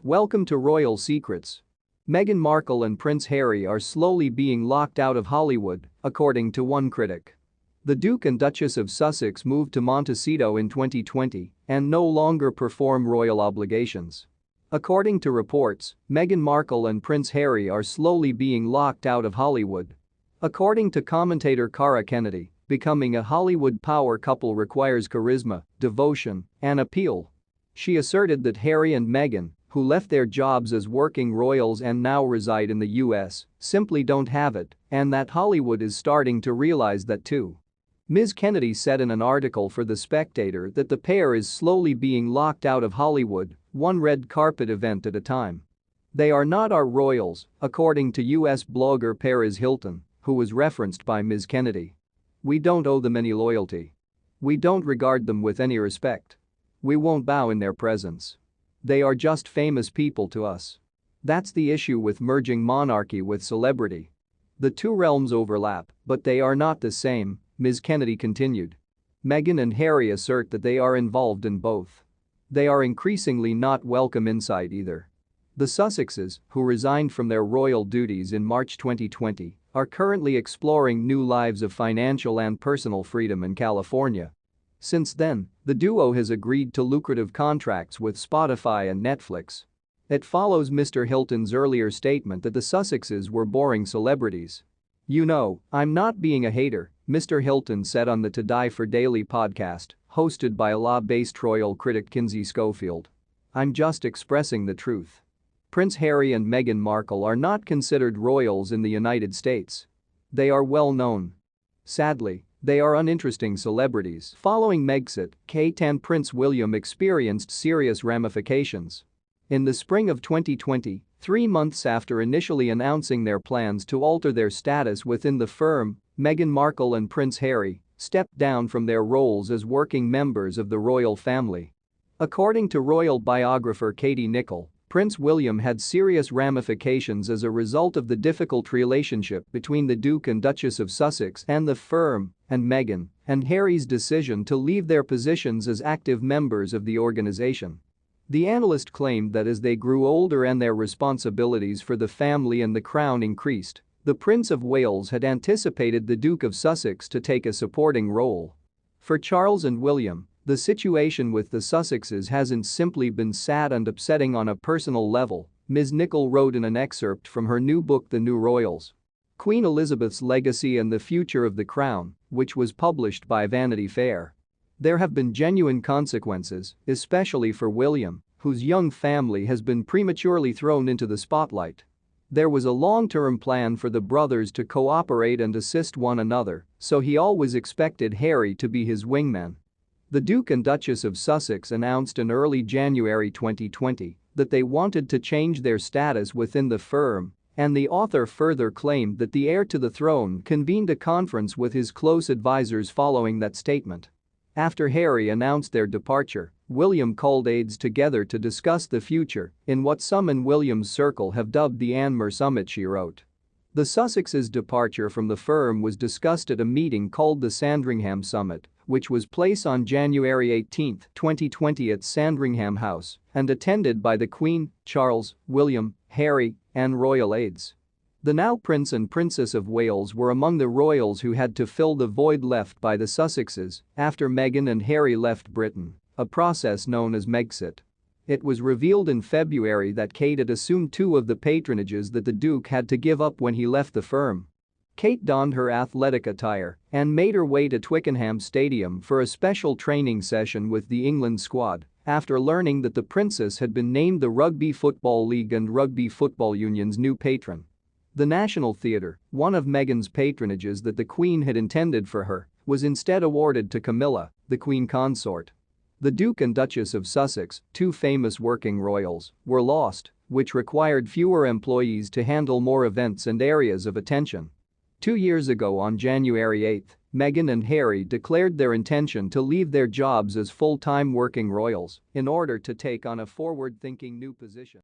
Welcome to Royal Secrets. Meghan Markle and Prince Harry are slowly being locked out of Hollywood, according to one critic. The Duke and Duchess of Sussex moved to Montecito in 2020 and no longer perform royal obligations. According to reports, Meghan Markle and Prince Harry are slowly being locked out of Hollywood. According to commentator Cara Kennedy, becoming a Hollywood power couple requires charisma, devotion, and appeal. She asserted that Harry and Meghan, who left their jobs as working royals and now reside in the US, simply don't have it, and that Hollywood is starting to realize that too. Ms. Kennedy said in an article for The Spectator that the pair is slowly being locked out of Hollywood, one red carpet event at a time. They are not our royals, according to US blogger Paris Hilton, who was referenced by Ms. Kennedy. We don't owe them any loyalty. We don't regard them with any respect. We won't bow in their presence. They are just famous people to us. That's the issue with merging monarchy with celebrity. The two realms overlap, but they are not the same, Ms. Kennedy continued. Meghan and Harry assert that they are involved in both. They are increasingly not welcome inside either. The Sussexes, who resigned from their royal duties in March 2020, are currently exploring new lives of financial and personal freedom in California. Since then, the duo has agreed to lucrative contracts with Spotify and Netflix. It follows Mr. Hilton's earlier statement that the Sussexes were boring celebrities. "You know, I'm not being a hater," Mr. Hilton said on the To Die For Daily podcast, hosted by law-based royal critic Kinsey Schofield. "I'm just expressing the truth." Prince Harry and Meghan Markle are not considered royals in the United States. They are well known. Sadly, they are uninteresting celebrities. Following Megxit, Kate and Prince William experienced serious ramifications. In the spring of 2020, 3 months after initially announcing their plans to alter their status within the firm, Meghan Markle and Prince Harry stepped down from their roles as working members of the royal family. According to royal biographer Katie Nicholl, Prince William had serious ramifications as a result of the difficult relationship between the Duke and Duchess of Sussex and the firm, and Meghan and Harry's decision to leave their positions as active members of the organization. The analyst claimed that as they grew older and their responsibilities for the family and the crown increased, the Prince of Wales had anticipated the Duke of Sussex to take a supporting role. For Charles and William, the situation with the Sussexes hasn't simply been sad and upsetting on a personal level, Ms. Nicholl wrote in an excerpt from her new book The New Royals. Queen Elizabeth's Legacy and the Future of the Crown, which was published by Vanity Fair. There have been genuine consequences, especially for William, whose young family has been prematurely thrown into the spotlight. There was a long-term plan for the brothers to cooperate and assist one another, so he always expected Harry to be his wingman. The Duke and Duchess of Sussex announced in early January 2020 that they wanted to change their status within the firm, and the author further claimed that the heir to the throne convened a conference with his close advisors following that statement. After Harry announced their departure, William called aides together to discuss the future in what some in William's circle have dubbed the Anmar Summit, she wrote. The Sussexes' departure from the firm was discussed at a meeting called the Sandringham Summit, which was placed on January 18, 2020 at Sandringham House and attended by the Queen, Charles, William, Harry, and royal aides. The now Prince and Princess of Wales were among the royals who had to fill the void left by the Sussexes after Meghan and Harry left Britain, a process known as Megxit. It was revealed in February that Kate had assumed 2 of the patronages that the Duke had to give up when he left the firm. Kate donned her athletic attire and made her way to Twickenham Stadium for a special training session with the England squad after learning that the princess had been named the Rugby Football League and Rugby Football Union's new patron. The National Theatre, one of Meghan's patronages that the Queen had intended for her, was instead awarded to Camilla, the Queen consort. The Duke and Duchess of Sussex, 2 famous working royals, were lost, which required fewer employees to handle more events and areas of attention. 2 years ago on January 8, Meghan and Harry declared their intention to leave their jobs as full-time working royals in order to take on a forward-thinking new position.